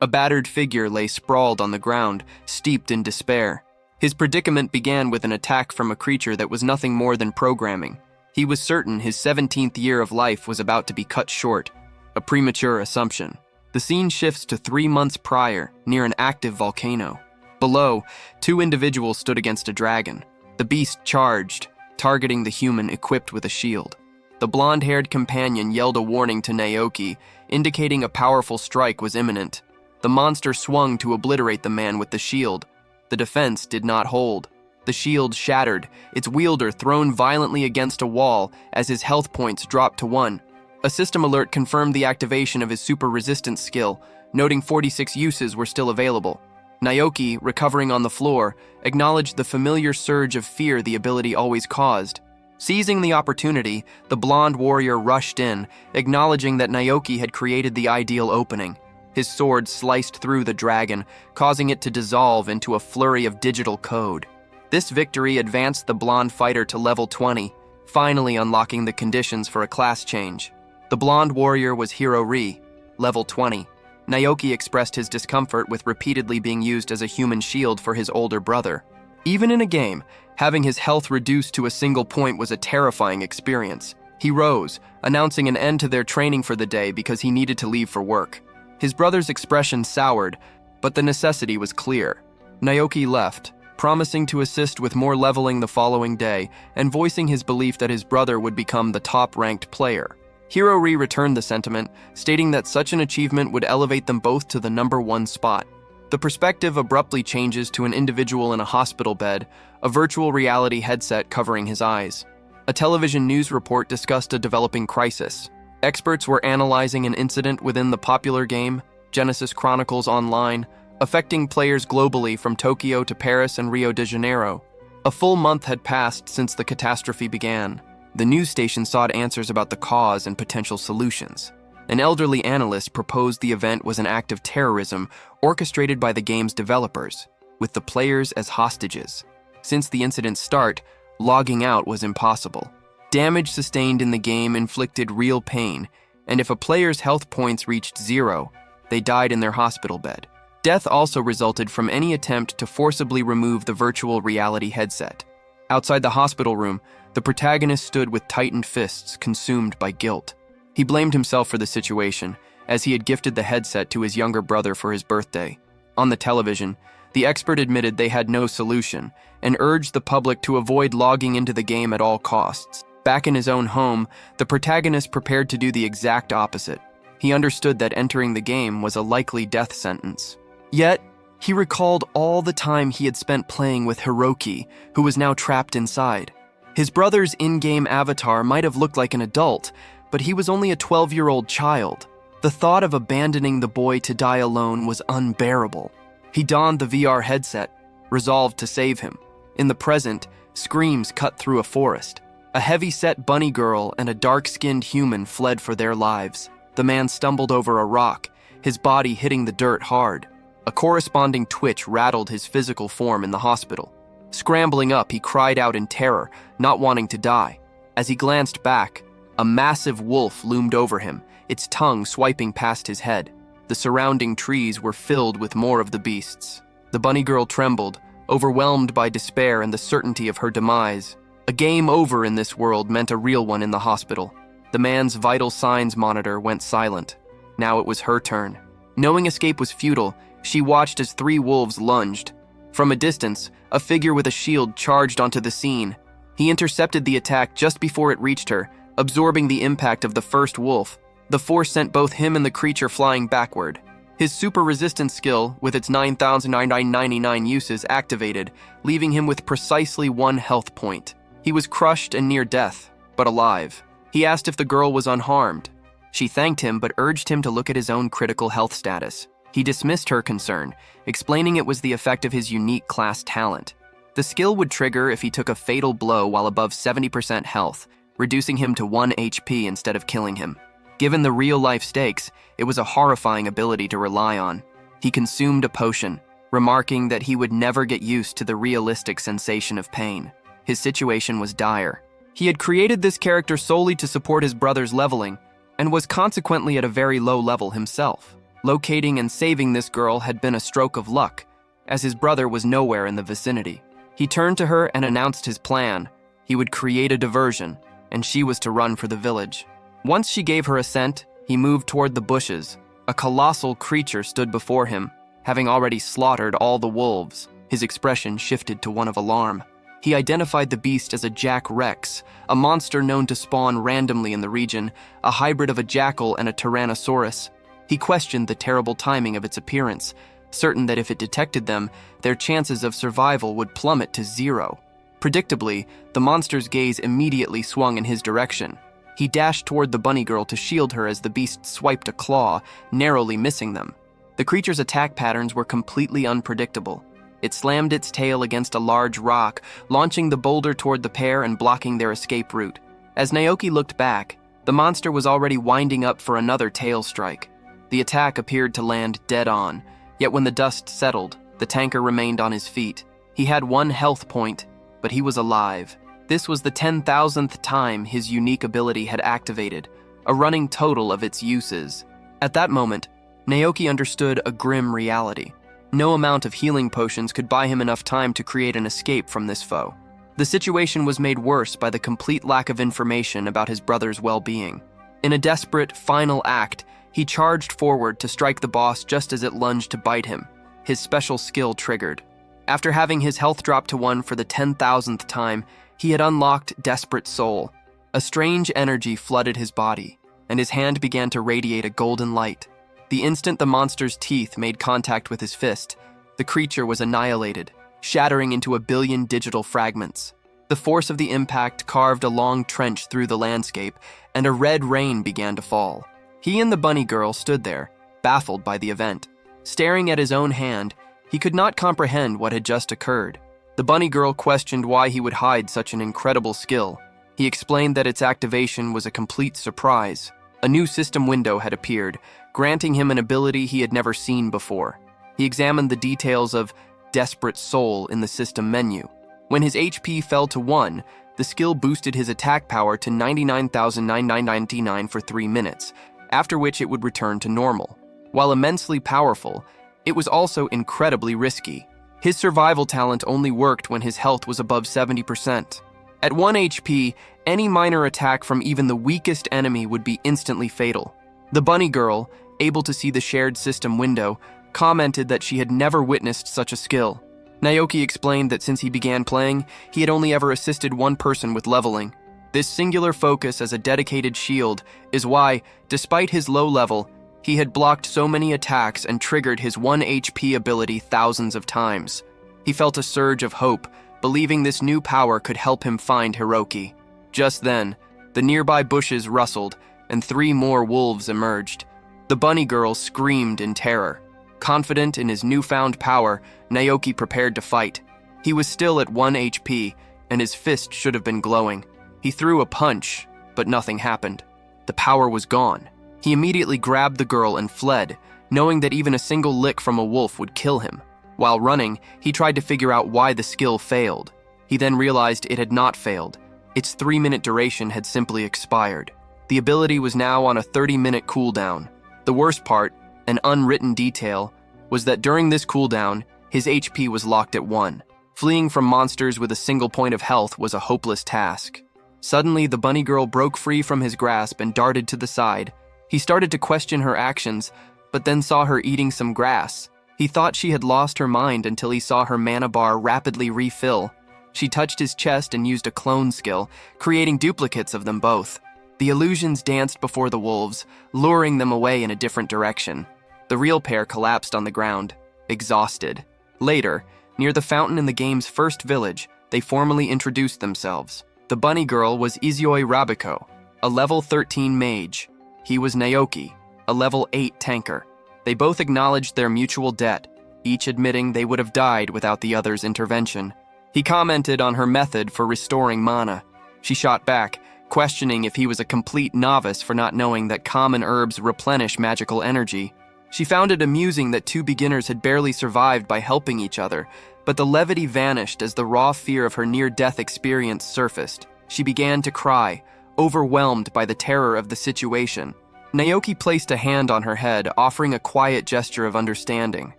A battered figure lay sprawled on the ground, steeped in despair. His predicament began with an attack from a creature that was nothing more than programming. He was certain his 17th year of life was about to be cut short, a premature assumption. The scene shifts to 3 months prior, near an active volcano. Below, 2 individuals stood against a dragon. The beast charged, targeting the human equipped with a shield. The blonde-haired companion yelled a warning to Naoki, indicating a powerful strike was imminent. The monster swung to obliterate the man with the shield. The defense did not hold. The shield shattered, its wielder thrown violently against a wall as his health points dropped to 1. A system alert confirmed the activation of his super resistance skill, noting 46 uses were still available. Naoki, recovering on the floor, acknowledged the familiar surge of fear the ability always caused. Seizing the opportunity, the blonde warrior rushed in, acknowledging that Naoki had created the ideal opening. His sword sliced through the dragon, causing it to dissolve into a flurry of digital code. This victory advanced the blonde fighter to level 20, finally unlocking the conditions for a class change. The blonde warrior was Hirori, level 20. Naoki expressed his discomfort with repeatedly being used as a human shield for his older brother. Even in a game, having his health reduced to a single point was a terrifying experience. He rose, announcing an end to their training for the day because he needed to leave for work. His brother's expression soured, but the necessity was clear. Naoki left, promising to assist with more leveling the following day and voicing his belief that his brother would become the top-ranked player. Hirori returned the sentiment, stating that such an achievement would elevate them both to the number 1 spot. The perspective abruptly changes to an individual in a hospital bed, a virtual reality headset covering his eyes. A television news report discussed a developing crisis. Experts were analyzing an incident within the popular game, Genesis Chronicles Online, affecting players globally from Tokyo to Paris and Rio de Janeiro. A full month had passed since the catastrophe began. The news station sought answers about the cause and potential solutions. An elderly analyst proposed the event was an act of terrorism orchestrated by the game's developers, with the players as hostages. Since the incident's start, logging out was impossible. Damage sustained in the game inflicted real pain, and if a player's health points reached 0, they died in their hospital bed. Death also resulted from any attempt to forcibly remove the virtual reality headset. Outside the hospital room, the protagonist stood with tightened fists, consumed by guilt. He blamed himself for the situation, as he had gifted the headset to his younger brother for his birthday. On the television, the expert admitted they had no solution and urged the public to avoid logging into the game at all costs. Back in his own home, the protagonist prepared to do the exact opposite. He understood that entering the game was a likely death sentence. Yet, he recalled all the time he had spent playing with Hiroki, who was now trapped inside. His brother's in-game avatar might have looked like an adult, but he was only a 12-year-old child. The thought of abandoning the boy to die alone was unbearable. He donned the VR headset, resolved to save him. In the present, screams cut through a forest. A heavy-set bunny girl and a dark-skinned human fled for their lives. The man stumbled over a rock, his body hitting the dirt hard. A corresponding twitch rattled his physical form in the hospital. Scrambling up, he cried out in terror, not wanting to die. As he glanced back, a massive wolf loomed over him, its tongue swiping past his head. The surrounding trees were filled with more of the beasts. The bunny girl trembled, overwhelmed by despair and the certainty of her demise. A game over in this world meant a real one in the hospital. The man's vital signs monitor went silent. Now it was her turn. Knowing escape was futile, she watched as 3 wolves lunged. From a distance, a figure with a shield charged onto the scene. He intercepted the attack just before it reached her, absorbing the impact of the first wolf. The force sent both him and the creature flying backward. His super resistance skill, with its 9,999 uses, activated, leaving him with precisely 1 health point. He was crushed and near death, but alive. He asked if the girl was unharmed. She thanked him but urged him to look at his own critical health status. He dismissed her concern, explaining it was the effect of his unique class talent. The skill would trigger if he took a fatal blow while above 70% health, reducing him to 1 HP instead of killing him. Given the real-life stakes, it was a horrifying ability to rely on. He consumed a potion, remarking that he would never get used to the realistic sensation of pain. His situation was dire. He had created this character solely to support his brother's leveling, and was consequently at a very low level himself. Locating and saving this girl had been a stroke of luck, as his brother was nowhere in the vicinity. He turned to her and announced his plan. He would create a diversion, and she was to run for the village. Once she gave her assent, he moved toward the bushes. A colossal creature stood before him, having already slaughtered all the wolves. His expression shifted to one of alarm. He identified the beast as a Jack Rex, a monster known to spawn randomly in the region, a hybrid of a jackal and a tyrannosaurus. He questioned the terrible timing of its appearance, certain that if it detected them, their chances of survival would plummet to 0. Predictably, the monster's gaze immediately swung in his direction. He dashed toward the bunny girl to shield her as the beast swiped a claw, narrowly missing them. The creature's attack patterns were completely unpredictable. It slammed its tail against a large rock, launching the boulder toward the pair and blocking their escape route. As Naoki looked back, the monster was already winding up for another tail strike. The attack appeared to land dead on, yet when the dust settled, the tanker remained on his feet. He had 1 health point, but he was alive. This was the 10,000th time his unique ability had activated, a running total of its uses. At that moment, Naoki understood a grim reality. No amount of healing potions could buy him enough time to create an escape from this foe. The situation was made worse by the complete lack of information about his brother's well-being. In a desperate, final act, he charged forward to strike the boss just as it lunged to bite him. His special skill triggered. After having his health drop to 1 for the 10,000th time, he had unlocked Desperate Soul. A strange energy flooded his body, and his hand began to radiate a golden light. The instant the monster's teeth made contact with his fist, the creature was annihilated, shattering into a billion digital fragments. The force of the impact carved a long trench through the landscape, and a red rain began to fall. He and the bunny girl stood there, baffled by the event. Staring at his own hand, he could not comprehend what had just occurred. The bunny girl questioned why he would hide such an incredible skill. He explained that its activation was a complete surprise. A new system window had appeared, granting him an ability he had never seen before. He examined the details of Desperate Soul in the system menu. When his HP fell to 1, the skill boosted his attack power to 99,999 for 3 minutes, after which it would return to normal. While immensely powerful, it was also incredibly risky. His survival talent only worked when his health was above 70%. At 1 HP, any minor attack from even the weakest enemy would be instantly fatal. The bunny girl, able to see the shared system window, commented that she had never witnessed such a skill. Naoki explained that since he began playing, he had only ever assisted one person with leveling. This singular focus as a dedicated shield is why, despite his low level, he had blocked so many attacks and triggered his 1 HP ability thousands of times. He felt a surge of hope, believing this new power could help him find Hiroki. Just then, the nearby bushes rustled, and 3 more wolves emerged. The bunny girl screamed in terror. Confident in his newfound power, Naoki prepared to fight. He was still at 1 HP, and his fist should have been glowing. He threw a punch, but nothing happened. The power was gone. He immediately grabbed the girl and fled, knowing that even a single lick from a wolf would kill him. While running, he tried to figure out why the skill failed. He then realized it had not failed. Its 3-minute duration had simply expired. The ability was now on a 30-minute cooldown. The worst part, an unwritten detail, was that during this cooldown, his HP was locked at 1. Fleeing from monsters with a single point of health was a hopeless task. Suddenly, the bunny girl broke free from his grasp and darted to the side. He started to question her actions, but then saw her eating some grass. He thought she had lost her mind until he saw her mana bar rapidly refill. She touched his chest and used a clone skill, creating duplicates of them both. The illusions danced before the wolves, luring them away in a different direction. The real pair collapsed on the ground, exhausted. Later, near the fountain in the game's first village, they formally introduced themselves. The bunny girl was Izoi Rabiko, a level 13 mage. He was Naoki, a level 8 tanker. They both acknowledged their mutual debt, each admitting they would have died without the other's intervention. He commented on her method for restoring mana. She shot back, questioning if he was a complete novice for not knowing that common herbs replenish magical energy. She found it amusing that 2 beginners had barely survived by helping each other, but the levity vanished as the raw fear of her near-death experience surfaced. She began to cry, overwhelmed by the terror of the situation. Naoki placed a hand on her head, offering a quiet gesture of understanding.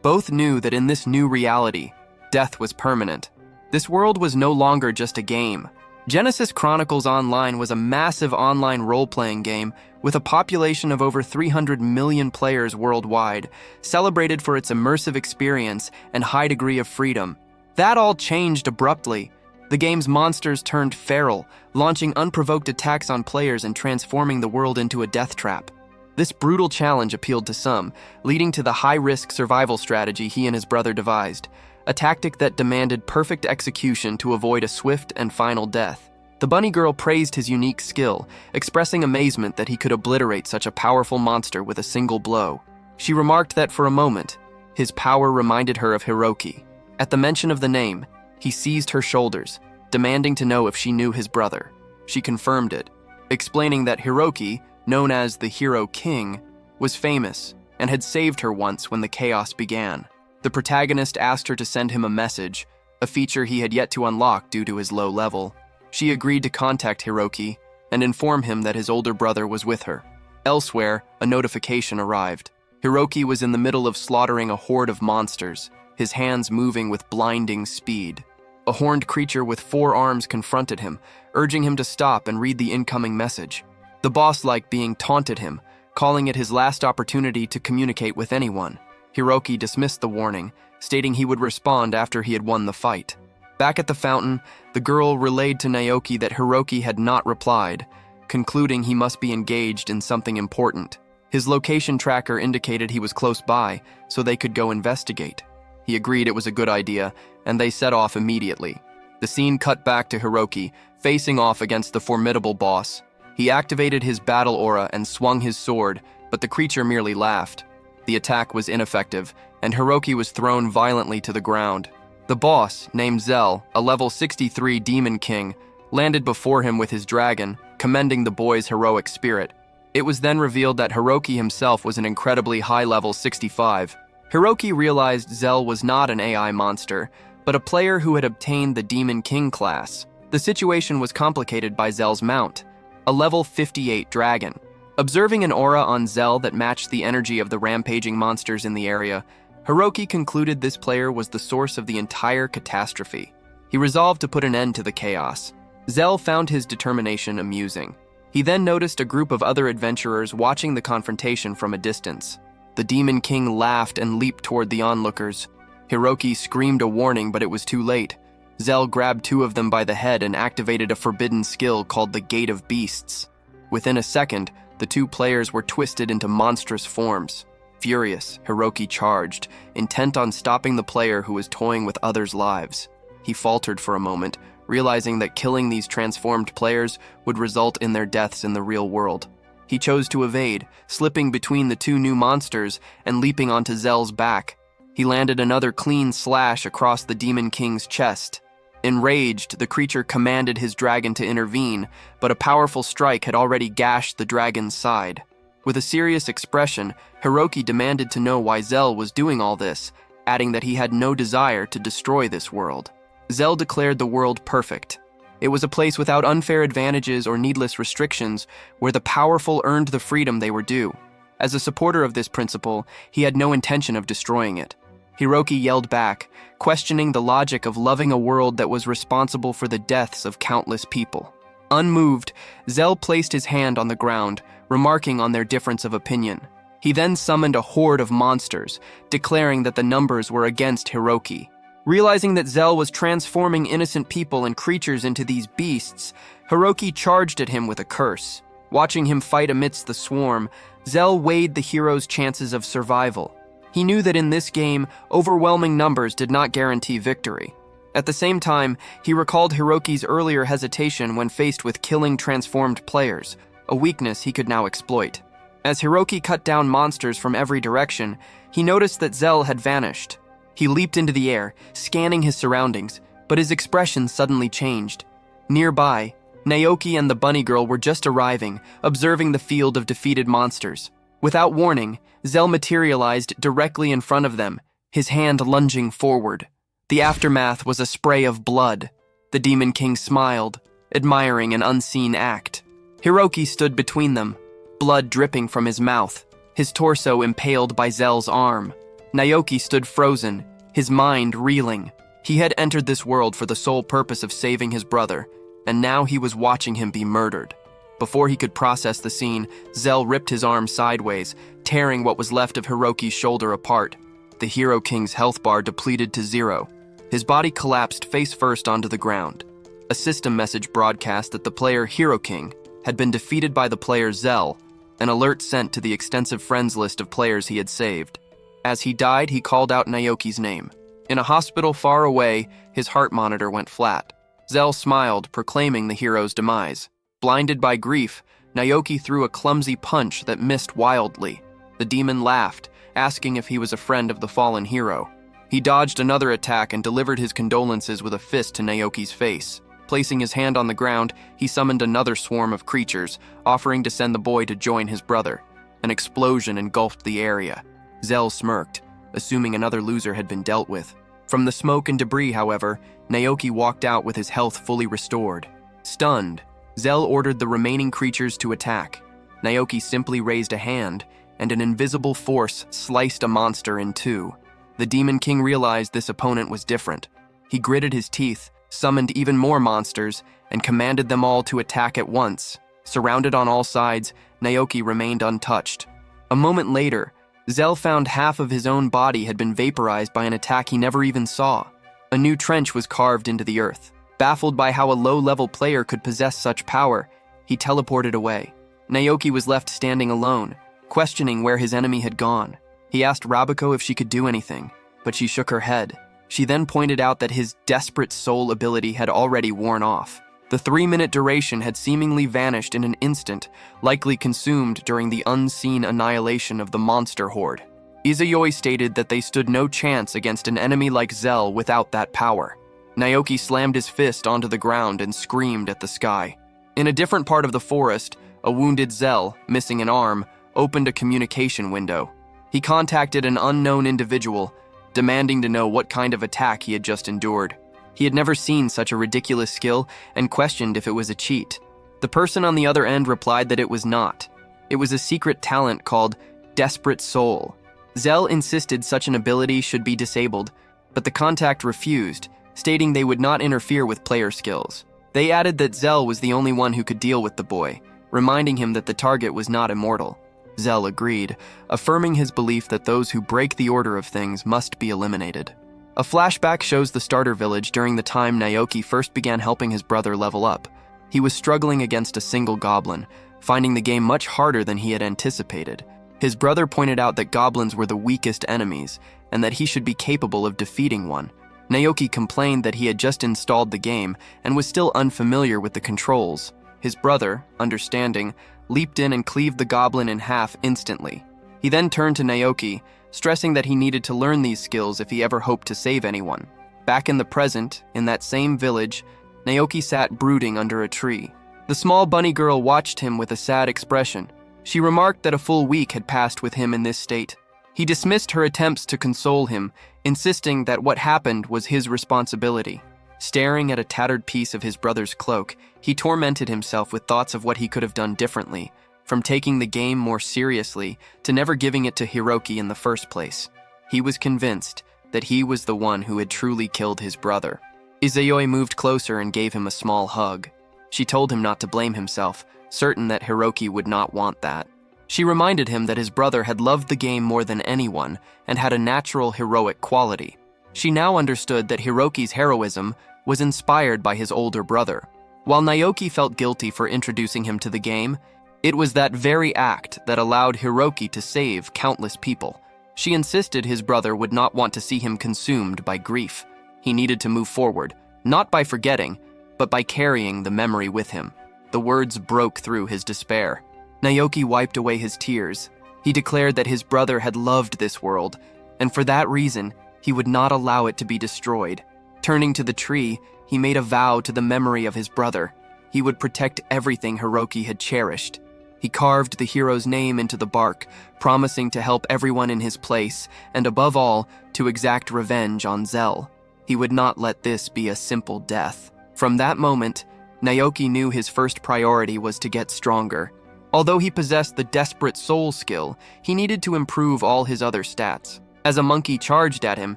Both knew that in this new reality, death was permanent. This world was no longer just a game. Genesis Chronicles Online was a massive online role-playing game with a population of over 300 million players worldwide, celebrated for its immersive experience and high degree of freedom. That all changed abruptly. The game's monsters turned feral, launching unprovoked attacks on players and transforming the world into a death trap. This brutal challenge appealed to some, leading to the high-risk survival strategy he and his brother devised, a tactic that demanded perfect execution to avoid a swift and final death. The bunny girl praised his unique skill, expressing amazement that he could obliterate such a powerful monster with a single blow. She remarked that for a moment, his power reminded her of Hiroki. At the mention of the name, he seized her shoulders, demanding to know if she knew his brother. She confirmed it, explaining that Hiroki, known as the Hero King, was famous and had saved her once when the chaos began. The protagonist asked her to send him a message, a feature he had yet to unlock due to his low level. She agreed to contact Hiroki and inform him that his older brother was with her. Elsewhere, a notification arrived. Hiroki was in the middle of slaughtering a horde of monsters, his hands moving with blinding speed. A horned creature with 4 arms confronted him, urging him to stop and read the incoming message. The boss-like being taunted him, calling it his last opportunity to communicate with anyone. Hiroki dismissed the warning, stating he would respond after he had won the fight. Back at the fountain, the girl relayed to Naoki that Hiroki had not replied, concluding he must be engaged in something important. His location tracker indicated he was close by, so they could go investigate. He agreed it was a good idea, and they set off immediately. The scene cut back to Hiroki, facing off against the formidable boss. He activated his battle aura and swung his sword, but the creature merely laughed. The attack was ineffective, and Hiroki was thrown violently to the ground. The boss, named Zell, a level 63 Demon King, landed before him with his dragon, commending the boy's heroic spirit. It was then revealed that Hiroki himself was an incredibly high level 65. Hiroki realized Zell was not an AI monster, but a player who had obtained the Demon King class. The situation was complicated by Zell's mount, a level 58 dragon. Observing an aura on Zell that matched the energy of the rampaging monsters in the area, Hiroki concluded this player was the source of the entire catastrophe. He resolved to put an end to the chaos. Zell found his determination amusing. He then noticed a group of other adventurers watching the confrontation from a distance. The Demon King laughed and leaped toward the onlookers. Hiroki screamed a warning, but it was too late. Zell grabbed 2 of them by the head and activated a forbidden skill called the Gate of Beasts. Within a second, the 2 players were twisted into monstrous forms. Furious, Hiroki charged, intent on stopping the player who was toying with others' lives. He faltered for a moment, realizing that killing these transformed players would result in their deaths in the real world. He chose to evade, slipping between the 2 new monsters and leaping onto Zell's back. He landed another clean slash across the Demon King's chest. Enraged, the creature commanded his dragon to intervene, but a powerful strike had already gashed the dragon's side. With a serious expression, Hiroki demanded to know why Zell was doing all this, adding that he had no desire to destroy this world. Zell declared the world perfect. It was a place without unfair advantages or needless restrictions, where the powerful earned the freedom they were due. As a supporter of this principle, he had no intention of destroying it. Hiroki yelled back, questioning the logic of loving a world that was responsible for the deaths of countless people. Unmoved, Zell placed his hand on the ground, remarking on their difference of opinion. He then summoned a horde of monsters, declaring that the numbers were against Hiroki. Realizing that Zell was transforming innocent people and creatures into these beasts, Hiroki charged at him with a curse. Watching him fight amidst the swarm, Zell weighed the hero's chances of survival. He knew that in this game, overwhelming numbers did not guarantee victory. At the same time, he recalled Hiroki's earlier hesitation when faced with killing transformed players, a weakness he could now exploit. As Hiroki cut down monsters from every direction, he noticed that Zell had vanished. He leaped into the air, scanning his surroundings, but his expression suddenly changed. Nearby, Naoki and the bunny girl were just arriving, observing the field of defeated monsters. Without warning, Zell materialized directly in front of them, his hand lunging forward. The aftermath was a spray of blood. The Demon King smiled, admiring an unseen act. Hiroki stood between them. blood dripping from his mouth, his torso impaled by Zell's arm. Naoki stood frozen, his mind reeling. He had entered this world for the sole purpose of saving his brother, and now he was watching him be murdered. Before he could process the scene, Zell ripped his arm sideways, tearing what was left of Hiroki's shoulder apart. The Hero King's health bar depleted to 0. His body collapsed face first onto the ground. A system message broadcast that the player Hero King had been defeated by the player Zell, an alert sent to the extensive friends list of players he had saved. As he died, he called out Naoki's name. In a hospital far away, his heart monitor went flat. Zell smiled, proclaiming the hero's demise. Blinded by grief, Naoki threw a clumsy punch that missed wildly. The demon laughed, asking if he was a friend of the fallen hero. He dodged another attack and delivered his condolences with a fist to Naoki's face. Placing his hand on the ground, he summoned another swarm of creatures, offering to send the boy to join his brother. An explosion engulfed the area. Zell smirked, assuming another loser had been dealt with. From the smoke and debris, however, Naoki walked out with his health fully restored. Stunned, Zell ordered the remaining creatures to attack. Naoki simply raised a hand, and an invisible force sliced a monster in two. The Demon King realized this opponent was different. He gritted his teeth, summoned even more monsters, and commanded them all to attack at once. Surrounded on all sides, Naoki remained untouched. A moment later, Zell found half of his own body had been vaporized by an attack he never even saw. A new trench was carved into the earth. Baffled by how a low-level player could possess such power, he teleported away. Naoki was left standing alone, questioning where his enemy had gone. He asked Rabiko if she could do anything, but she shook her head. She then pointed out that his desperate soul ability had already worn off. The 3-minute duration had seemingly vanished in an instant, likely consumed during the unseen annihilation of the monster horde. Izayoi stated that they stood no chance against an enemy like Zell without that power. Naoki slammed his fist onto the ground and screamed at the sky. In a different part of the forest, a wounded Zell, missing an arm, opened a communication window. He contacted an unknown individual, demanding to know what kind of attack he had just endured. He had never seen such a ridiculous skill and questioned if it was a cheat. The person on the other end replied that it was not. It was a secret talent called Desperate Soul. Zell insisted such an ability should be disabled, but the contact refused, stating they would not interfere with player skills. They added that Zell was the only one who could deal with the boy, reminding him that the target was not immortal. Zell agreed, affirming his belief that those who break the order of things must be eliminated. A flashback shows the starter village during the time Naoki first began helping his brother level up. He was struggling against a single goblin, finding the game much harder than he had anticipated. His brother pointed out that goblins were the weakest enemies, and that he should be capable of defeating one. Naoki complained that he had just installed the game and was still unfamiliar with the controls. His brother, understanding, leaped in and cleaved the goblin in half instantly. He then turned to Naoki, stressing that he needed to learn these skills if he ever hoped to save anyone. Back in the present, in that same village, Naoki sat brooding under a tree. The small bunny girl watched him with a sad expression. She remarked that a full week had passed with him in this state. He dismissed her attempts to console him, insisting that what happened was his responsibility. Staring at a tattered piece of his brother's cloak, he tormented himself with thoughts of what he could have done differently, from taking the game more seriously to never giving it to Hiroki in the first place. He was convinced that he was the one who had truly killed his brother. Izayoi moved closer and gave him a small hug. She told him not to blame himself, certain that Hiroki would not want that. She reminded him that his brother had loved the game more than anyone and had a natural heroic quality. She now understood that Hiroki's heroism was inspired by his older brother. While Naoki felt guilty for introducing him to the game, it was that very act that allowed Hiroki to save countless people. She insisted his brother would not want to see him consumed by grief. He needed to move forward, not by forgetting, but by carrying the memory with him. The words broke through his despair. Naoki wiped away his tears. He declared that his brother had loved this world, and for that reason, he would not allow it to be destroyed. Turning to the tree, he made a vow to the memory of his brother. He would protect everything Hiroki had cherished. He carved the hero's name into the bark, promising to help everyone in his place, and above all, to exact revenge on Zell. He would not let this be a simple death. From that moment, Naoki knew his first priority was to get stronger. Although he possessed the desperate soul skill, he needed to improve all his other stats. As a monkey charged at him,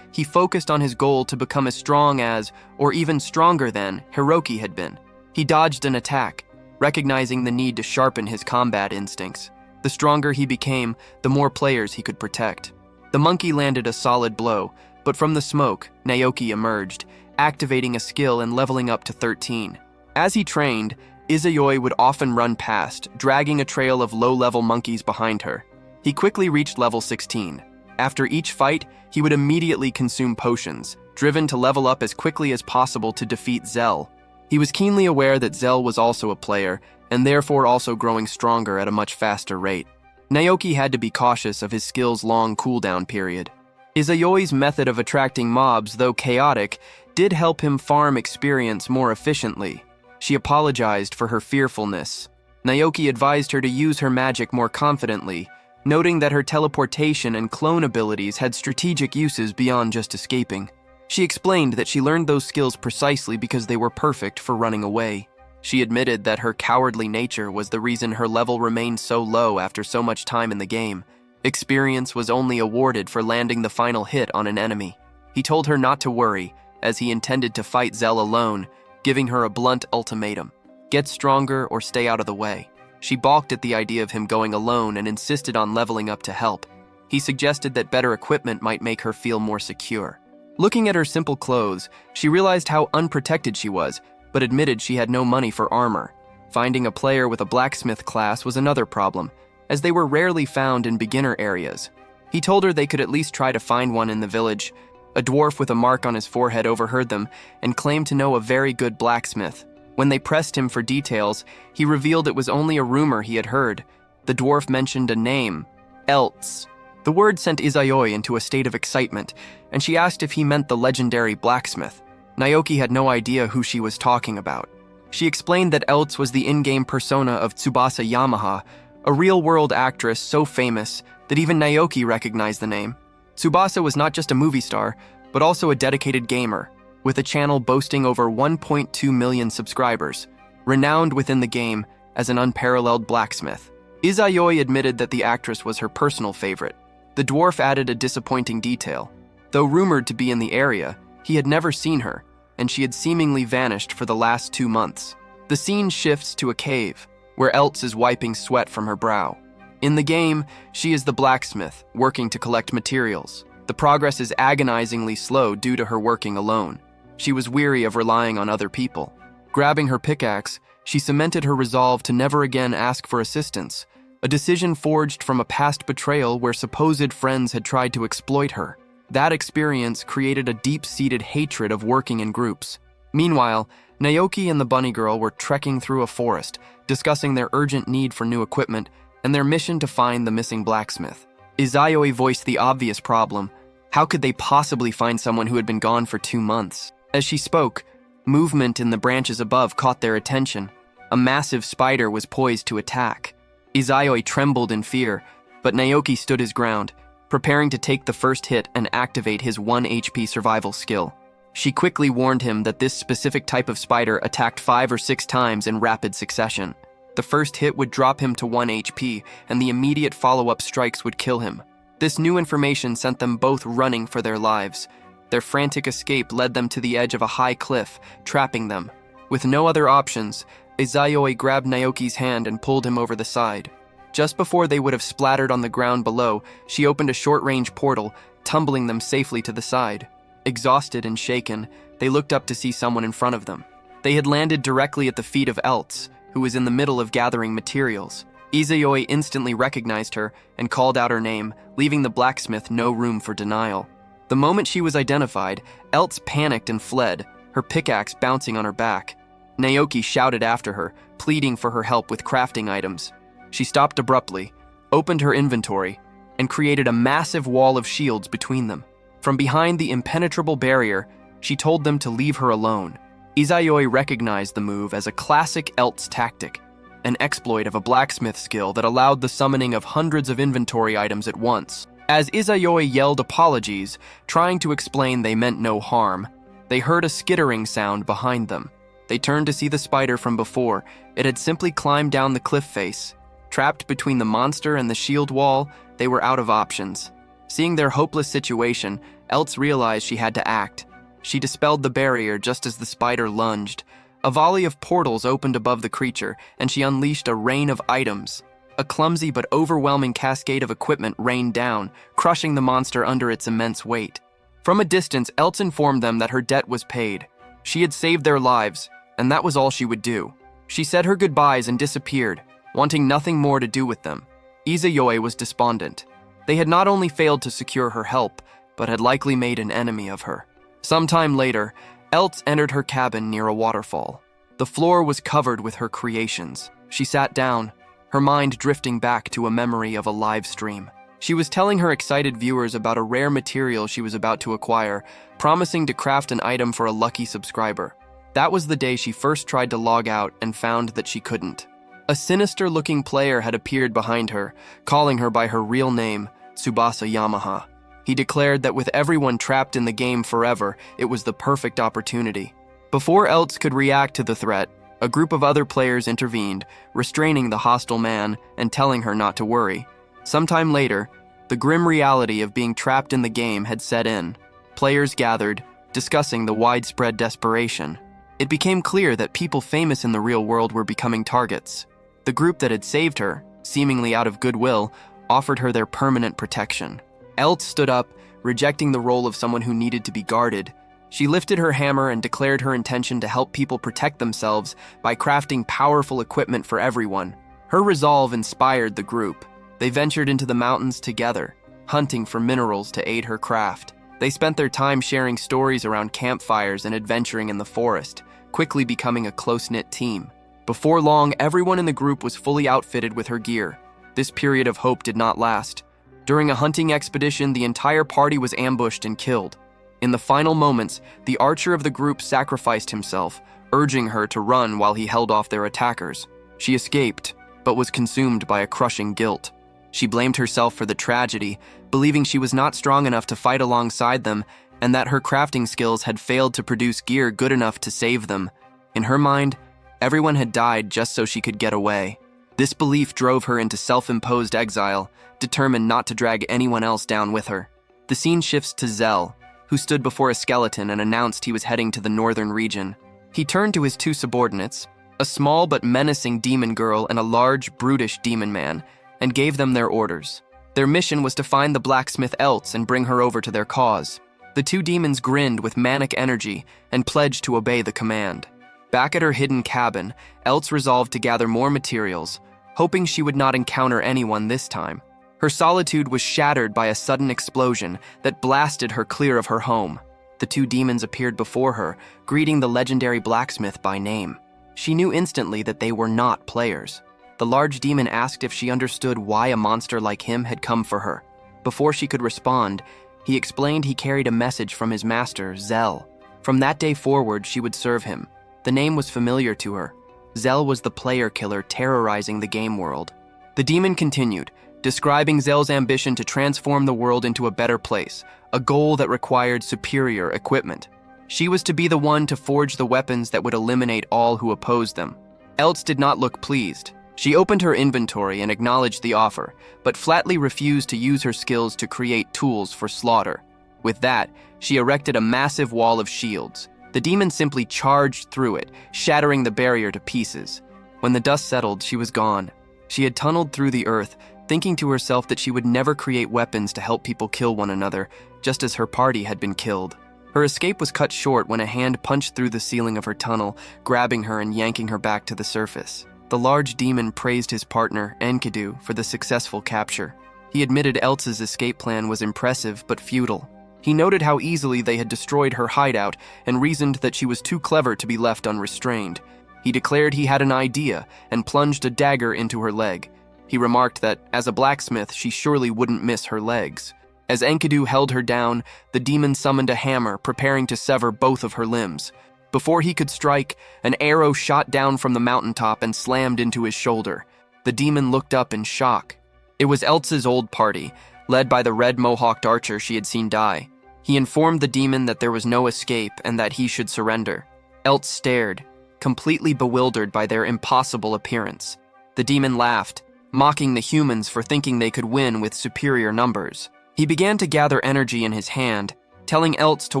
he focused on his goal to become as strong as, or even stronger than, Hiroki had been. He dodged an attack, recognizing the need to sharpen his combat instincts. The stronger he became, the more players he could protect. The monkey landed a solid blow, but from the smoke, Naoki emerged, activating a skill and leveling up to 13. As he trained, Izayoi would often run past, dragging a trail of low-level monkeys behind her. He quickly reached level 16. After each fight, he would immediately consume potions, driven to level up as quickly as possible to defeat Zell. He was keenly aware that Zell was also a player, and therefore also growing stronger at a much faster rate. Naoki had to be cautious of his skill's long cooldown period. Izayoi's method of attracting mobs, though chaotic, did help him farm experience more efficiently. She apologized for her fearfulness. Naoki advised her to use her magic more confidently, noting that her teleportation and clone abilities had strategic uses beyond just escaping. She explained that she learned those skills precisely because they were perfect for running away. She admitted that her cowardly nature was the reason her level remained so low after so much time in the game. Experience was only awarded for landing the final hit on an enemy. He told her not to worry, as he intended to fight Zell alone, giving her a blunt ultimatum: get stronger or stay out of the way. She balked at the idea of him going alone and insisted on leveling up to help. He suggested that better equipment might make her feel more secure. Looking at her simple clothes, she realized how unprotected she was, but admitted she had no money for armor. Finding a player with a blacksmith class was another problem, as they were rarely found in beginner areas. He told her they could at least try to find one in the village. A dwarf with a mark on his forehead overheard them and claimed to know a very good blacksmith. When they pressed him for details, he revealed it was only a rumor he had heard. The dwarf mentioned a name, Eltz. The word sent Izayoi into a state of excitement, and she asked if he meant the legendary blacksmith. Naoki had no idea who she was talking about. She explained that Eltz was the in-game persona of Tsubasa Yamaha, a real-world actress so famous that even Naoki recognized the name. Tsubasa was not just a movie star, but also a dedicated gamer, with a channel boasting over 1.2 million subscribers, renowned within the game as an unparalleled blacksmith. Izayoi admitted that the actress was her personal favorite. The dwarf added a disappointing detail. Though rumored to be in the area, he had never seen her, and she had seemingly vanished for the last 2 months. The scene shifts to a cave, where Eltz is wiping sweat from her brow. In the game, she is the blacksmith, working to collect materials. The progress is agonizingly slow due to her working alone. She was weary of relying on other people. Grabbing her pickaxe, she cemented her resolve to never again ask for assistance, a decision forged from a past betrayal where supposed friends had tried to exploit her. That experience created a deep-seated hatred of working in groups. Meanwhile, Naoki and the bunny girl were trekking through a forest, discussing their urgent need for new equipment and their mission to find the missing blacksmith. Izayoi voiced the obvious problem. How could they possibly find someone who had been gone for 2 months? As she spoke, movement in the branches above caught their attention. A massive spider was poised to attack. Izayoi trembled in fear, but Naoki stood his ground, preparing to take the first hit and activate his 1 HP survival skill. She quickly warned him that this specific type of spider attacked 5 or 6 times in rapid succession. The first hit would drop him to 1 HP, and the immediate follow-up strikes would kill him. This new information sent them both running for their lives. Their frantic escape led them to the edge of a high cliff, trapping them. With no other options, Izayoi grabbed Naoki's hand and pulled him over the side. Just before they would have splattered on the ground below, she opened a short-range portal, tumbling them safely to the side. Exhausted and shaken, they looked up to see someone in front of them. They had landed directly at the feet of Eltz, who was in the middle of gathering materials. Izayoi instantly recognized her and called out her name, leaving the blacksmith no room for denial. The moment she was identified, Eltz panicked and fled, her pickaxe bouncing on her back. Naoki shouted after her, pleading for her help with crafting items. She stopped abruptly, opened her inventory, and created a massive wall of shields between them. From behind the impenetrable barrier, she told them to leave her alone. Izayoi recognized the move as a classic Eltz tactic, an exploit of a blacksmith skill that allowed the summoning of hundreds of inventory items at once. As Izayoi yelled apologies, trying to explain they meant no harm, they heard a skittering sound behind them. They turned to see the spider from before. It had simply climbed down the cliff face. Trapped between the monster and the shield wall, they were out of options. Seeing their hopeless situation, Eltz realized she had to act. She dispelled the barrier just as the spider lunged. A volley of portals opened above the creature, and she unleashed a rain of items. A clumsy but overwhelming cascade of equipment rained down, crushing the monster under its immense weight. From a distance, Eltz informed them that her debt was paid. She had saved their lives, and that was all she would do. She said her goodbyes and disappeared, wanting nothing more to do with them. Izayoi was despondent. They had not only failed to secure her help, but had likely made an enemy of her. Sometime later, Eltz entered her cabin near a waterfall. The floor was covered with her creations. She sat down, her mind drifting back to a memory of a live stream. She was telling her excited viewers about a rare material she was about to acquire, promising to craft an item for a lucky subscriber. That was the day she first tried to log out and found that she couldn't. A sinister-looking player had appeared behind her, calling her by her real name, Tsubasa Yamaha. He declared that with everyone trapped in the game forever, it was the perfect opportunity. Before Eltz could react to the threat, a group of other players intervened, restraining the hostile man and telling her not to worry. Sometime later, the grim reality of being trapped in the game had set in. Players gathered, discussing the widespread desperation. It became clear that people famous in the real world were becoming targets. The group that had saved her, seemingly out of goodwill, offered her their permanent protection. Eltz stood up, rejecting the role of someone who needed to be guarded. She lifted her hammer and declared her intention to help people protect themselves by crafting powerful equipment for everyone. Her resolve inspired the group. They ventured into the mountains together, hunting for minerals to aid her craft. They spent their time sharing stories around campfires and adventuring in the forest, quickly becoming a close-knit team. Before long, everyone in the group was fully outfitted with her gear. This period of hope did not last. During a hunting expedition, the entire party was ambushed and killed. In the final moments, the archer of the group sacrificed himself, urging her to run while he held off their attackers. She escaped, but was consumed by a crushing guilt. She blamed herself for the tragedy, believing she was not strong enough to fight alongside them and that her crafting skills had failed to produce gear good enough to save them. In her mind, everyone had died just so she could get away. This belief drove her into self-imposed exile, determined not to drag anyone else down with her. The scene shifts to Zell, who stood before a skeleton and announced he was heading to the northern region. He turned to his two subordinates, a small but menacing demon girl and a large, brutish demon man, and gave them their orders. Their mission was to find the blacksmith Eltz and bring her over to their cause. The two demons grinned with manic energy and pledged to obey the command. Back at her hidden cabin, Eltz resolved to gather more materials, hoping she would not encounter anyone this time. Her solitude was shattered by a sudden explosion that blasted her clear of her home. The two demons appeared before her, greeting the legendary blacksmith by name. She knew instantly that they were not players. The large demon asked if she understood why a monster like him had come for her. Before she could respond, he explained he carried a message from his master, Zell. From that day forward, she would serve him. The name was familiar to her. Zell was the player killer terrorizing the game world. The demon continued, describing Zell's ambition to transform the world into a better place, a goal that required superior equipment. She was to be the one to forge the weapons that would eliminate all who opposed them. Eltz did not look pleased. She opened her inventory and acknowledged the offer, but flatly refused to use her skills to create tools for slaughter. With that, she erected a massive wall of shields. The demon simply charged through it, shattering the barrier to pieces. When the dust settled, she was gone. She had tunneled through the earth, thinking to herself that she would never create weapons to help people kill one another, just as her party had been killed. Her escape was cut short when a hand punched through the ceiling of her tunnel, grabbing her and yanking her back to the surface. The large demon praised his partner, Enkidu, for the successful capture. He admitted Eltz's escape plan was impressive but futile. He noted how easily they had destroyed her hideout and reasoned that she was too clever to be left unrestrained. He declared he had an idea and plunged a dagger into her leg. He remarked that, as a blacksmith, she surely wouldn't miss her legs. As Enkidu held her down, the demon summoned a hammer, preparing to sever both of her limbs. Before he could strike, an arrow shot down from the mountaintop and slammed into his shoulder. The demon looked up in shock. It was Eltz's old party, led by the red mohawked archer she had seen die. He informed the demon that there was no escape and that he should surrender. Eltz stared, completely bewildered by their impossible appearance. The demon laughed, mocking the humans for thinking they could win with superior numbers. He began to gather energy in his hand, telling Eltz to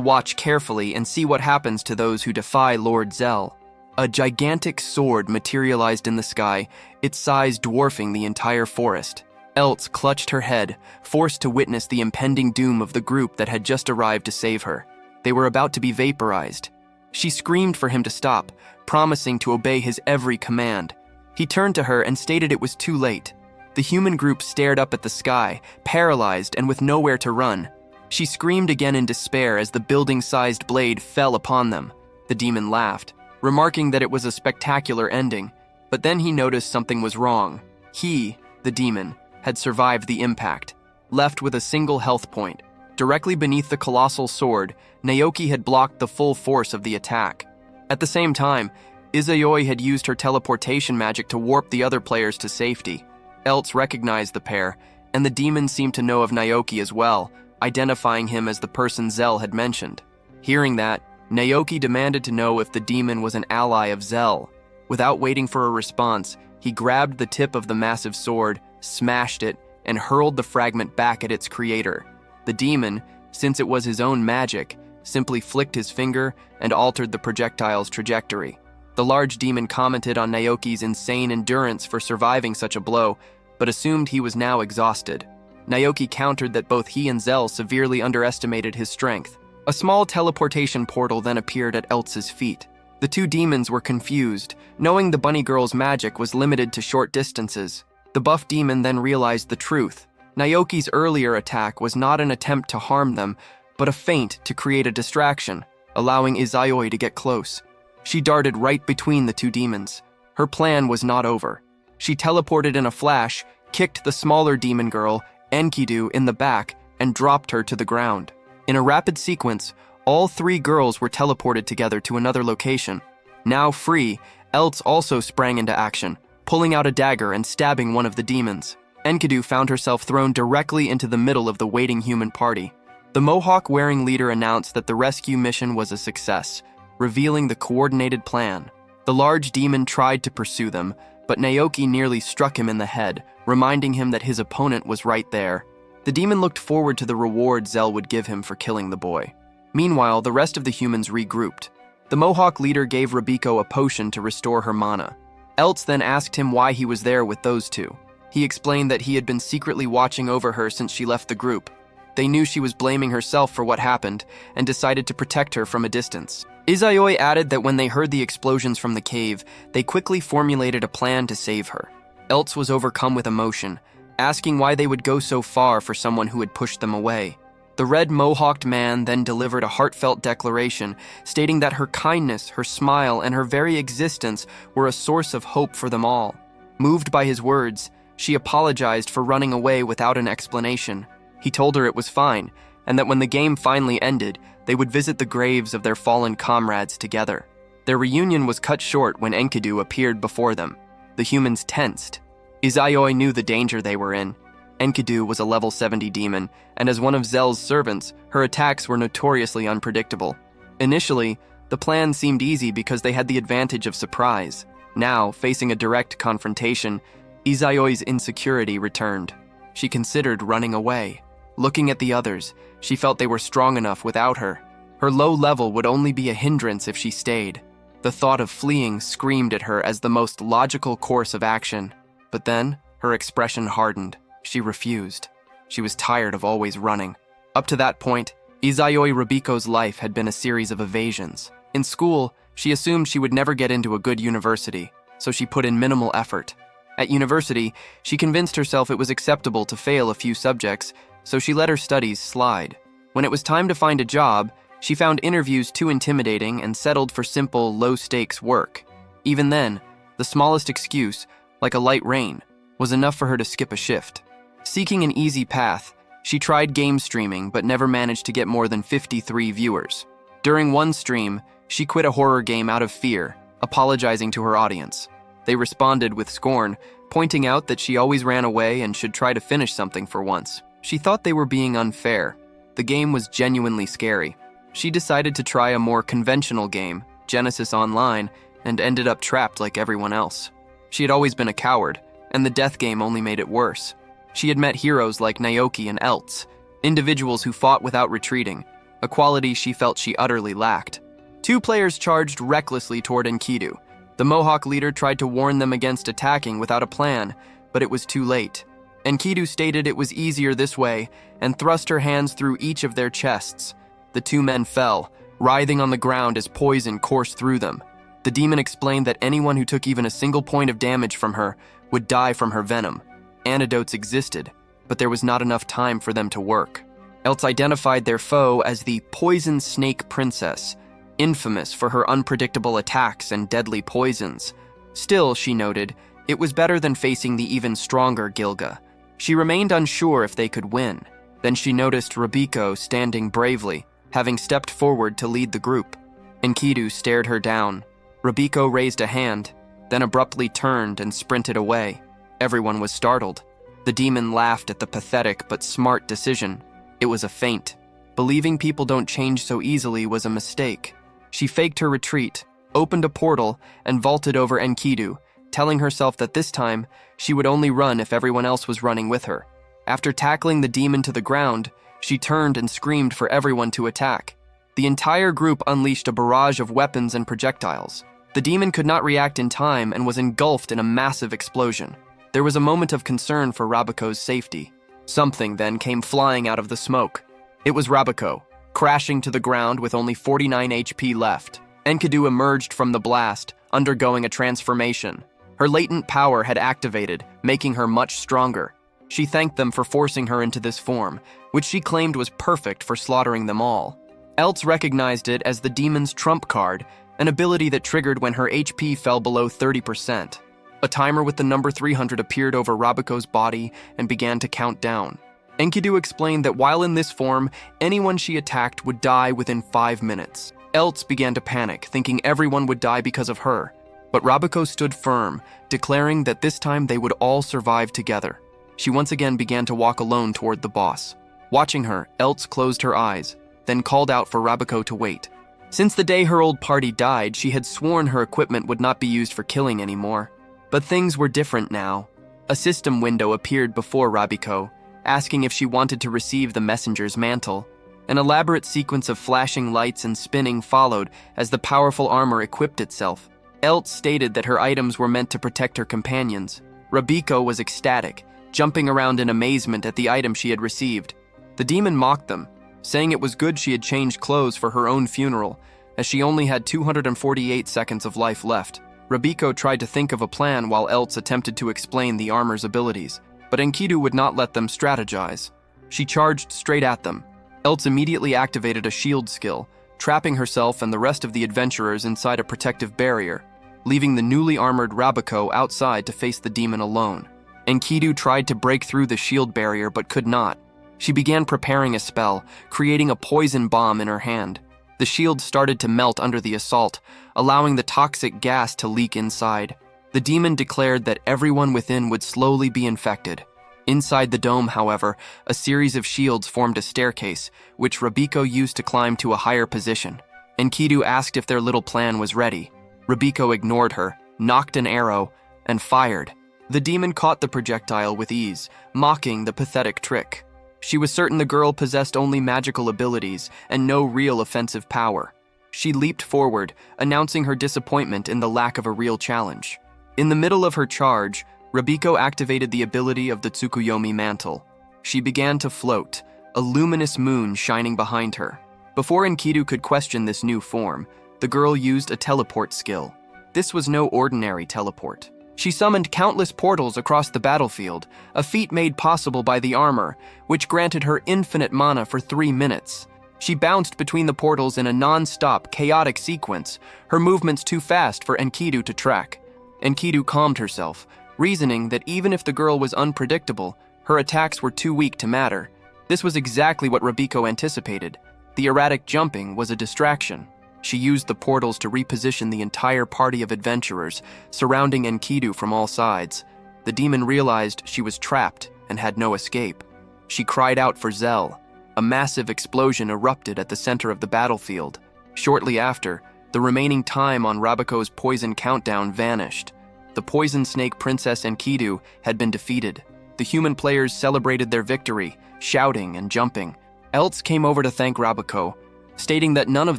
watch carefully and see what happens to those who defy Lord Zell. A gigantic sword materialized in the sky, its size dwarfing the entire forest. Eltz clutched her head, forced to witness the impending doom of the group that had just arrived to save her. They were about to be vaporized. She screamed for him to stop, promising to obey his every command. He turned to her and stated it was too late. The human group stared up at the sky, paralyzed and with nowhere to run. She screamed again in despair as the building-sized blade fell upon them. The demon laughed, remarking that it was a spectacular ending, but then he noticed something was wrong. He, the demon, had survived the impact, left with a single health point. Directly beneath the colossal sword, Naoki had blocked the full force of the attack. At the same time, Izayoi had used her teleportation magic to warp the other players to safety. Eltz recognized the pair, and the demon seemed to know of Naoki as well, identifying him as the person Zell had mentioned. Hearing that, Naoki demanded to know if the demon was an ally of Zell. Without waiting for a response, he grabbed the tip of the massive sword, smashed it, and hurled the fragment back at its creator. The demon, since it was his own magic, simply flicked his finger and altered the projectile's trajectory. The large demon commented on Naoki's insane endurance for surviving such a blow, but assumed he was now exhausted. Naoki countered that both he and Zell severely underestimated his strength. A small teleportation portal then appeared at Eltz's feet. The two demons were confused, knowing the bunny girl's magic was limited to short distances. The buff demon then realized the truth. Naoki's earlier attack was not an attempt to harm them, but a feint to create a distraction, allowing Izayoi to get close. She darted right between the two demons. Her plan was not over. She teleported in a flash, kicked the smaller demon girl, Enkidu, in the back, and dropped her to the ground. In a rapid sequence, all three girls were teleported together to another location. Now free, Eltz also sprang into action, pulling out a dagger and stabbing one of the demons. Enkidu found herself thrown directly into the middle of the waiting human party. The Mohawk-wearing leader announced that the rescue mission was a success, revealing the coordinated plan. The large demon tried to pursue them, but Naoki nearly struck him in the head, reminding him that his opponent was right there. The demon looked forward to the reward Zell would give him for killing the boy. Meanwhile, the rest of the humans regrouped. The Mohawk leader gave Rabiko a potion to restore her mana. Eltz then asked him why he was there with those two. He explained that he had been secretly watching over her since she left the group. They knew she was blaming herself for what happened and decided to protect her from a distance. Izayoi added that when they heard the explosions from the cave, they quickly formulated a plan to save her. Eltz was overcome with emotion, asking why they would go so far for someone who had pushed them away. The red mohawked man then delivered a heartfelt declaration, stating that her kindness, her smile, and her very existence were a source of hope for them all. Moved by his words, she apologized for running away without an explanation. He told her it was fine, and that when the game finally ended, they would visit the graves of their fallen comrades together. Their reunion was cut short when Enkidu appeared before them. The humans tensed. Izayoi knew the danger they were in. Enkidu was a level 70 demon, and as one of Zell's servants, her attacks were notoriously unpredictable. Initially, the plan seemed easy because they had the advantage of surprise. Now, facing a direct confrontation, Izayoi's insecurity returned. She considered running away. Looking at the others, she felt they were strong enough without her. Her low level would only be a hindrance if she stayed. The thought of fleeing screamed at her as the most logical course of action. But then, her expression hardened. She refused. She was tired of always running. Up to that point, Izayoi Rabiko's life had been a series of evasions. In school, she assumed she would never get into a good university, so she put in minimal effort. At university, she convinced herself it was acceptable to fail a few subjects, so she let her studies slide. When it was time to find a job, she found interviews too intimidating and settled for simple, low-stakes work. Even then, the smallest excuse, like a light rain, was enough for her to skip a shift. Seeking an easy path, she tried game streaming but never managed to get more than 53 viewers. During one stream, she quit a horror game out of fear, apologizing to her audience. They responded with scorn, pointing out that she always ran away and should try to finish something for once. She thought they were being unfair. The game was genuinely scary. She decided to try a more conventional game, Genesis Online, and ended up trapped like everyone else. She had always been a coward, and the death game only made it worse. She had met heroes like Naoki and Eltz, individuals who fought without retreating, a quality she felt she utterly lacked. Two players charged recklessly toward Enkidu. The Mohawk leader tried to warn them against attacking without a plan, but it was too late. Enkidu stated it was easier this way and thrust her hands through each of their chests. The two men fell, writhing on the ground as poison coursed through them. The demon explained that anyone who took even a single point of damage from her would die from her venom. Antidotes existed, but there was not enough time for them to work. Eltz identified their foe as the Poison Snake Princess, infamous for her unpredictable attacks and deadly poisons. Still, she noted, it was better than facing the even stronger Gilga. She remained unsure if they could win. Then she noticed Rabiko standing bravely, having stepped forward to lead the group. Enkidu stared her down. Rabiko raised a hand, then abruptly turned and sprinted away. Everyone was startled. The demon laughed at the pathetic but smart decision. It was a feint. Believing people don't change so easily was a mistake. She faked her retreat, opened a portal, and vaulted over Enkidu, telling herself that this time she would only run if everyone else was running with her. After tackling the demon to the ground, she turned and screamed for everyone to attack. The entire group unleashed a barrage of weapons and projectiles. The demon could not react in time and was engulfed in a massive explosion. There was a moment of concern for Rabiko's safety. Something then came flying out of the smoke. It was Rabiko, crashing to the ground with only 49 HP left. Enkidu emerged from the blast, undergoing a transformation. Her latent power had activated, making her much stronger. She thanked them for forcing her into this form, which she claimed was perfect for slaughtering them all. Eltz recognized it as the demon's trump card, an ability that triggered when her HP fell below 30%. A timer with the number 300 appeared over Rabiko's body and began to count down. Enkidu explained that while in this form, anyone she attacked would die within 5 minutes. Eltz began to panic, thinking everyone would die because of her. But Rabiko stood firm, declaring that this time they would all survive together. She once again began to walk alone toward the boss. Watching her, Eltz closed her eyes, then called out for Rabiko to wait. Since the day her old party died, she had sworn her equipment would not be used for killing anymore. But things were different now. A system window appeared before Rabiko, asking if she wanted to receive the messenger's mantle. An elaborate sequence of flashing lights and spinning followed as the powerful armor equipped itself. Eltz stated that her items were meant to protect her companions. Rabiko was ecstatic, jumping around in amazement at the item she had received. The demon mocked them, saying it was good she had changed clothes for her own funeral, as she only had 248 seconds of life left. Rabiko tried to think of a plan while Eltz attempted to explain the armor's abilities, but Enkidu would not let them strategize. She charged straight at them. Eltz immediately activated a shield skill, trapping herself and the rest of the adventurers inside a protective barrier, leaving the newly armored Rabiko outside to face the demon alone. Enkidu tried to break through the shield barrier but could not. She began preparing a spell, creating a poison bomb in her hand. The shield started to melt under the assault, allowing the toxic gas to leak inside. The demon declared that everyone within would slowly be infected. Inside the dome, however, a series of shields formed a staircase, which Rabiko used to climb to a higher position. Enkidu asked if their little plan was ready. Rabiko ignored her, knocked an arrow, and fired. The demon caught the projectile with ease, mocking the pathetic trick. She was certain the girl possessed only magical abilities and no real offensive power. She leaped forward, announcing her disappointment in the lack of a real challenge. In the middle of her charge, Rabiko activated the ability of the Tsukuyomi mantle. She began to float, a luminous moon shining behind her. Before Enkidu could question this new form, the girl used a teleport skill. This was no ordinary teleport. She summoned countless portals across the battlefield, a feat made possible by the armor, which granted her infinite mana for 3 minutes. She bounced between the portals in a non-stop, chaotic sequence, her movements too fast for Enkidu to track. Enkidu calmed herself, reasoning that even if the girl was unpredictable, her attacks were too weak to matter. This was exactly what Rabiko anticipated. The erratic jumping was a distraction. She used the portals to reposition the entire party of adventurers, surrounding Enkidu from all sides. The demon realized she was trapped and had no escape. She cried out for Zell. A massive explosion erupted at the center of the battlefield. Shortly after, the remaining time on Rabiko's poison countdown vanished. The Poison Snake Princess Enkidu had been defeated. The human players celebrated their victory, shouting and jumping. Elts came over to thank Rabiko, stating that none of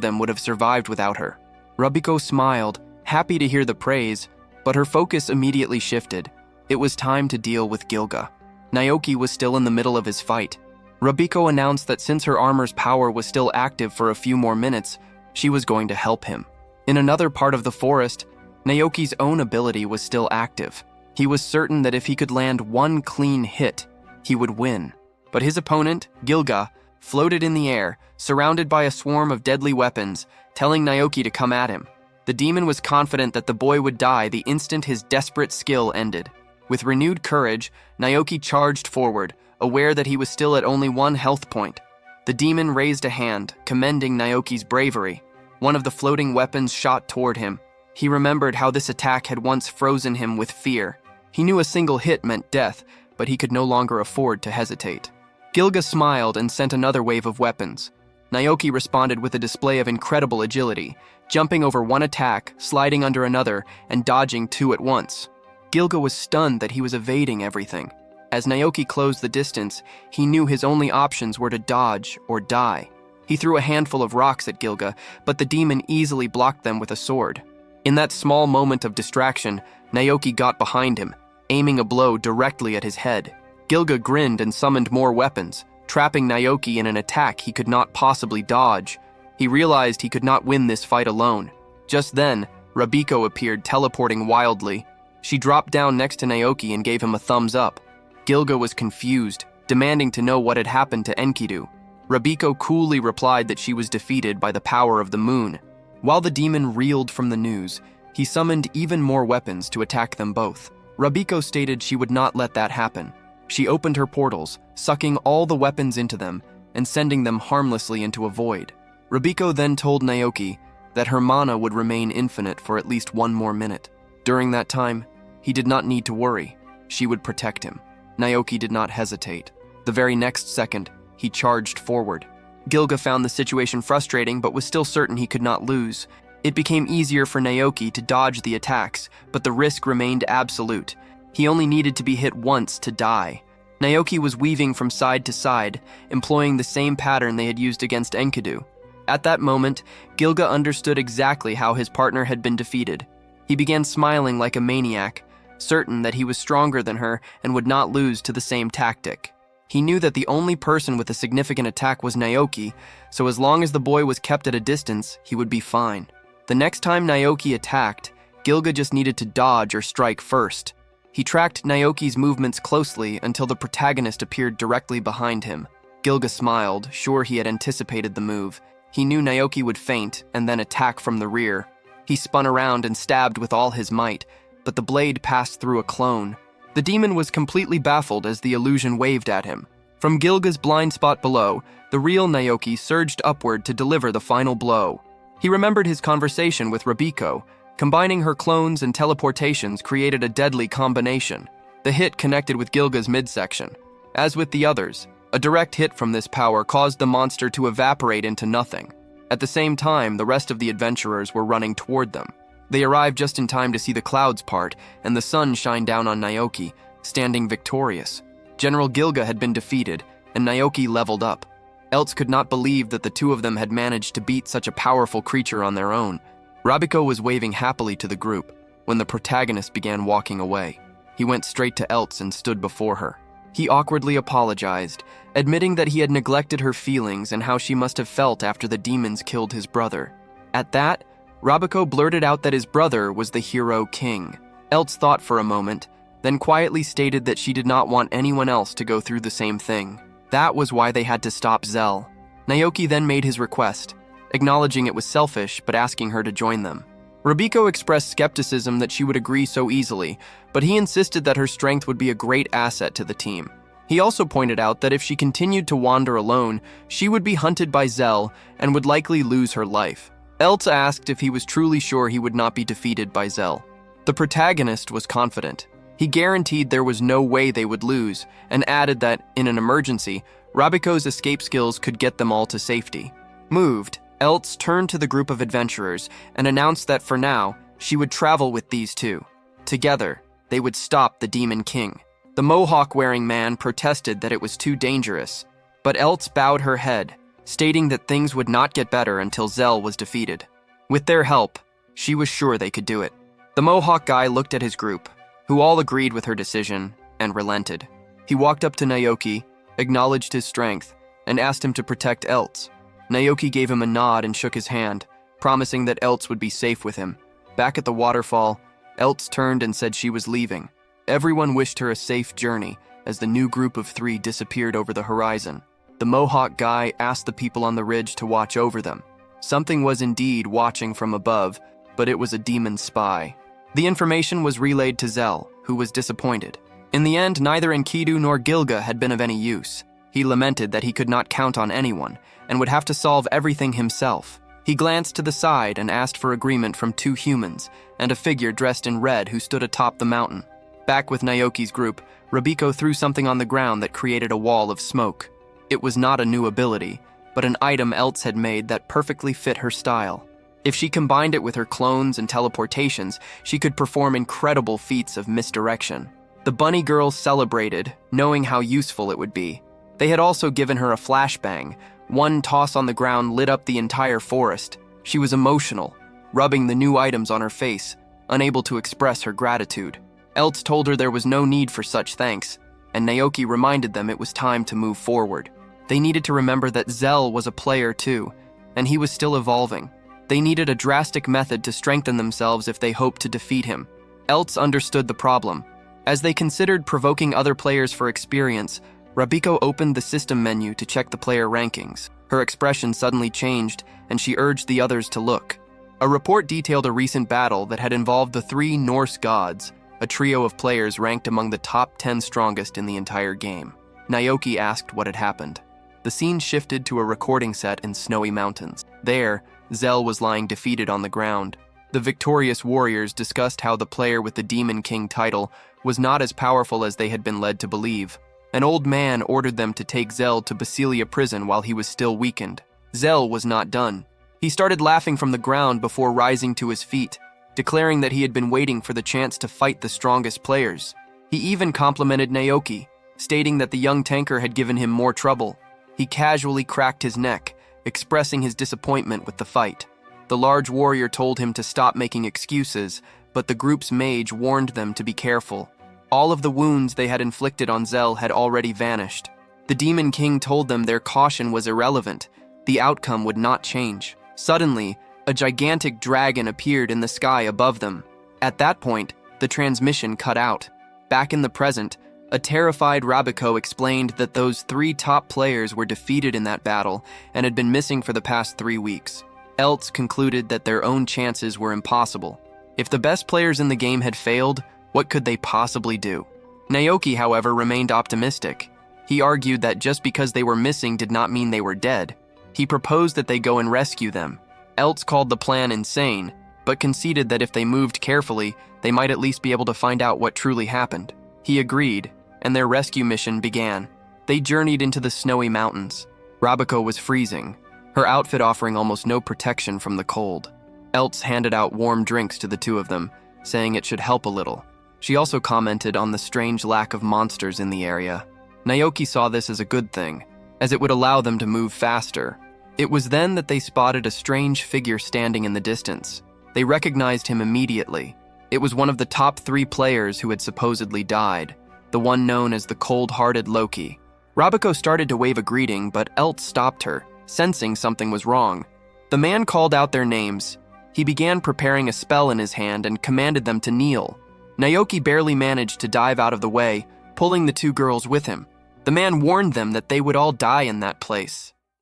them would have survived without her. Rabiko smiled, happy to hear the praise, but her focus immediately shifted. It was time to deal with Gilga. Naoki was still in the middle of his fight. Rabiko announced that since her armor's power was still active for a few more minutes, she was going to help him. In another part of the forest, Naoki's own ability was still active. He was certain that if he could land one clean hit, he would win. But his opponent, Gilga, floated in the air, surrounded by a swarm of deadly weapons, telling Naoki to come at him. The demon was confident that the boy would die the instant his desperate skill ended. With renewed courage, Naoki charged forward, aware that he was still at only 1 health point. The demon raised a hand, commending Naoki's bravery. One of the floating weapons shot toward him. He remembered how this attack had once frozen him with fear. He knew a single hit meant death, but he could no longer afford to hesitate. Gilga smiled and sent another wave of weapons. Naoki responded with a display of incredible agility, jumping over one attack, sliding under another, and dodging 2 at once. Gilga was stunned that he was evading everything. As Naoki closed the distance, he knew his only options were to dodge or die. He threw a handful of rocks at Gilga, but the demon easily blocked them with a sword. In that small moment of distraction, Naoki got behind him, aiming a blow directly at his head. Gilga grinned and summoned more weapons, trapping Naoki in an attack he could not possibly dodge. He realized he could not win this fight alone. Just then, Rabiko appeared, teleporting wildly. She dropped down next to Naoki and gave him a thumbs up. Gilga was confused, demanding to know what had happened to Enkidu. Rabiko coolly replied that she was defeated by the power of the moon. While the demon reeled from the news, he summoned even more weapons to attack them both. Rabiko stated she would not let that happen. She opened her portals, sucking all the weapons into them and sending them harmlessly into a void. Rabiko then told Naoki that her mana would remain infinite for at least 1 more minute. During that time, he did not need to worry. She would protect him. Naoki did not hesitate. The very next second, he charged forward. Gilga found the situation frustrating but was still certain he could not lose. It became easier for Naoki to dodge the attacks, but the risk remained absolute. He only needed to be hit once to die. Naoki was weaving from side to side, employing the same pattern they had used against Enkidu. At that moment, Gilga understood exactly how his partner had been defeated. He began smiling like a maniac, certain that he was stronger than her and would not lose to the same tactic. He knew that the only person with a significant attack was Naoki, so as long as the boy was kept at a distance, he would be fine. The next time Naoki attacked, Gilga just needed to dodge or strike first. He tracked Naoki's movements closely until the protagonist appeared directly behind him. Gilga smiled, sure he had anticipated the move. He knew Naoki would feint and then attack from the rear. He spun around and stabbed with all his might, but the blade passed through a clone. The demon was completely baffled as the illusion waved at him. From Gilga's blind spot below, the real Naoki surged upward to deliver the final blow. He remembered his conversation with Rabiko. Combining her clones and teleportations created a deadly combination. The hit connected with Gilga's midsection. As with the others, a direct hit from this power caused the monster to evaporate into nothing. At the same time, the rest of the adventurers were running toward them. They arrived just in time to see the clouds part and the sun shine down on Naoki, standing victorious. General Gilga had been defeated, and Naoki leveled up. Elts could not believe that the two of them had managed to beat such a powerful creature on their own. Rabiko was waving happily to the group when the protagonist began walking away. He went straight to Elts and stood before her. He awkwardly apologized, admitting that he had neglected her feelings and how she must have felt after the demons killed his brother. At that, Rabiko blurted out that his brother was the hero king. Elts thought for a moment, then quietly stated that she did not want anyone else to go through the same thing. That was why they had to stop Zell. Naoki then made his request, acknowledging it was selfish but asking her to join them. Rabiko expressed skepticism that she would agree so easily, but he insisted that her strength would be a great asset to the team. He also pointed out that if she continued to wander alone, she would be hunted by Zell and would likely lose her life. Elts asked if he was truly sure he would not be defeated by Zell. The protagonist was confident. He guaranteed there was no way they would lose, and added that, in an emergency, Rabiko's escape skills could get them all to safety. Moved, Elts turned to the group of adventurers and announced that for now, she would travel with these two. Together, they would stop the Demon King. The mohawk-wearing man protested that it was too dangerous, but Eltz bowed her head, stating that things would not get better until Zell was defeated. With their help, she was sure they could do it. The mohawk guy looked at his group, who all agreed with her decision, and relented. He walked up to Naoki, acknowledged his strength, and asked him to protect Eltz. Naoki gave him a nod and shook his hand, promising that Eltz would be safe with him. Back at the waterfall, Eltz turned and said she was leaving. Everyone wished her a safe journey as the new group of 3 disappeared over the horizon. The mohawk guy asked the people on the ridge to watch over them. Something was indeed watching from above, but it was a demon spy. The information was relayed to Zell, who was disappointed. In the end, neither Enkidu nor Gilga had been of any use. He lamented that he could not count on anyone and would have to solve everything himself. He glanced to the side and asked for agreement from 2 humans and a figure dressed in red who stood atop the mountain. Back with Naoki's group, Rabiko threw something on the ground that created a wall of smoke. It was not a new ability, but an item Eltz had made that perfectly fit her style. If she combined it with her clones and teleportations, she could perform incredible feats of misdirection. The bunny girls celebrated, knowing how useful it would be. They had also given her a flashbang. One toss on the ground lit up the entire forest. She was emotional, rubbing the new items on her face, unable to express her gratitude. Eltz told her there was no need for such thanks, and Naoki reminded them it was time to move forward. They needed to remember that Zell was a player too, and he was still evolving. They needed a drastic method to strengthen themselves if they hoped to defeat him. Eltz understood the problem. As they considered provoking other players for experience, Rabiko opened the system menu to check the player rankings. Her expression suddenly changed, and she urged the others to look. A report detailed a recent battle that had involved the 3 Norse gods, a trio of players ranked among the top 10 strongest in the entire game. Naoki asked what had happened. The scene shifted to a recording set in snowy mountains. There, Zell was lying defeated on the ground. The victorious warriors discussed how the player with the Demon King title was not as powerful as they had been led to believe. An old man ordered them to take Zell to Basilia prison while he was still weakened. Zell was not done. He started laughing from the ground before rising to his feet, declaring that he had been waiting for the chance to fight the strongest players. He even complimented Naoki, stating that the young tanker had given him more trouble. He casually cracked his neck, expressing his disappointment with the fight. The large warrior told him to stop making excuses, but the group's mage warned them to be careful. All of the wounds they had inflicted on Zell had already vanished. The Demon King told them their caution was irrelevant. The outcome would not change. Suddenly, a gigantic dragon appeared in the sky above them. At that point, the transmission cut out. Back in the present, a terrified Rabiko explained that those 3 top players were defeated in that battle and had been missing for the past 3 weeks. Eltz concluded that their own chances were impossible. If the best players in the game had failed, what could they possibly do? Naoki, however, remained optimistic. He argued that just because they were missing did not mean they were dead. He proposed that they go and rescue them. Eltz called the plan insane, but conceded that if they moved carefully, they might at least be able to find out what truly happened. He agreed, and their rescue mission began. They journeyed into the snowy mountains. Rabiko was freezing, her outfit offering almost no protection from the cold. Eltz handed out warm drinks to the 2 of them, saying it should help a little. She also commented on the strange lack of monsters in the area. Naoki saw this as a good thing, as it would allow them to move faster. It was then that they spotted a strange figure standing in the distance. They recognized him immediately. It was one of the top 3 players who had supposedly died, the one known as the cold-hearted Loki. Rabiko started to wave a greeting, but Eltz stopped her, sensing something was wrong. The man called out their names. He began preparing a spell in his hand and commanded them to kneel. Naoki barely managed to dive out of the way, pulling the 2 girls with him. The man warned them that they would all die in that place.